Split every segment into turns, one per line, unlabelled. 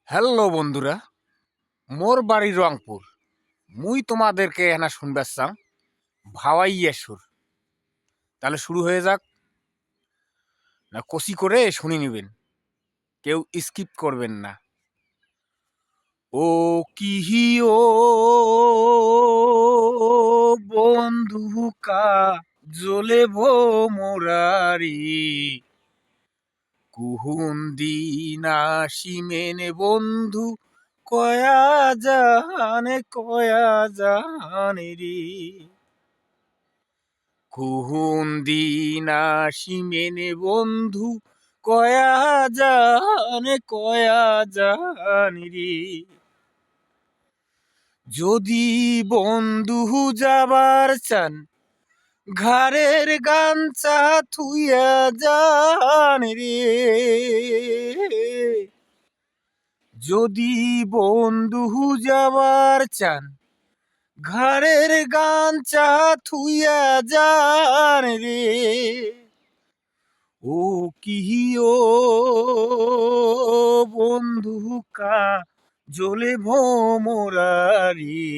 Hello বন্ধুরা, মোর বাড়ি রংপুর। মুই তোমাদেরকে এনা শুনবাচ্ছাম ভাওয়াইয়া সুর। তাহলে শুরু হয়ে যাক, না কষি করে শুনি নিবেন, কেউ স্কিপ করবেন না। ও কিহি ও বন্ধু কা জ্বলে ভো মোরারি, কুহুন দিন আসিমেনে বন্ধু, কয়া জাহানে রে। কুহুন দিন আসিমেনে বন্ধু, কয়া জাহানে রে। যদি বন্ধু যাবার চান, ঘাড়ের গামছা থুইয়া যান রে। যদি বন্ধু যাবার চান, ঘাড়ের গামছা থুইয়া যান রে। ও কি ও বন্ধু কা জ্বলে ভোমরারি,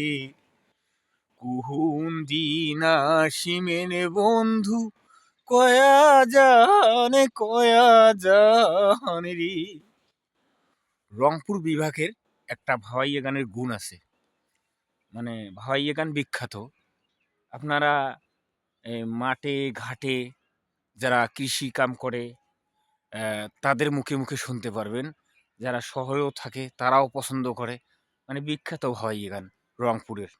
কুহুন দিন আসিমেনে বন্ধু, কয়া জাহানে রে। রংপুর বিভাগের একটা ভাওয়াইয়া গানের গুণ আছে, মানে ভাওয়াইয়া গান বিখ্যাত। আপনারা মাঠে ঘাটে যারা কৃষি কাম করে তাদের মুখে মুখে শুনতে পারবেন, যারা শহরেও থাকে তারাও পছন্দ করে। মানে বিখ্যাত ভাওয়াইয়া গান রংপুরের।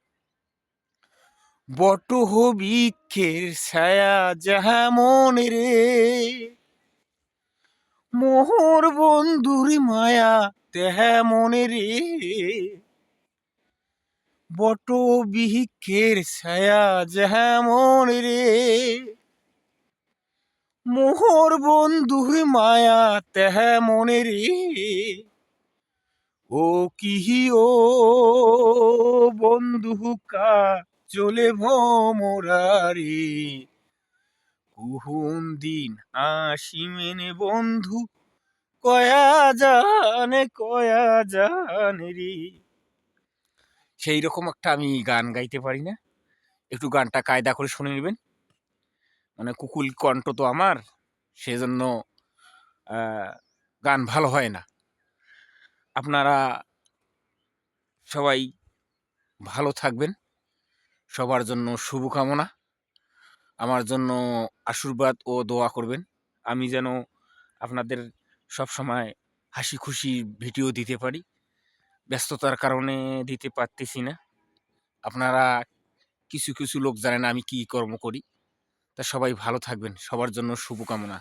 বটহ বৃক্ষের ছায়া যেমন রে, মোহর বন্ধুর মায়া তেমন রে। বট বৃক্ষের ছায়া যেমন রে, মোহর বন্ধুর মায়া তেমন রে। ও কিহি ও বন্ধু কা চলে ভোমরারি, কুহুন দিন আসিমেনে বন্ধু, কয়া জানে রে। সেই রকম একটা আমি গান গাইতে পারি না, একটু গানটা কায়দা করে শুনে নেবেন। মানে কুকুল কণ্ঠ তো আমার, সেজন্য গান ভালো হয় না। আপনারা সবাই ভালো থাকবেন, সবার জন্য শুভকামনা। আমার জন্য আশীর্বাদ ও দোয়া করবেন, আমি যেন আপনাদের সব সময় হাসি খুশি ভিডিও দিতে পারি। ব্যস্ততার কারণে দিতে পারতেছি না। আপনারা কিছু কিছু লোক জানেন আমি কি কর্ম করি। তা সবাই ভালো থাকবেন, সবার জন্য শুভকামনা।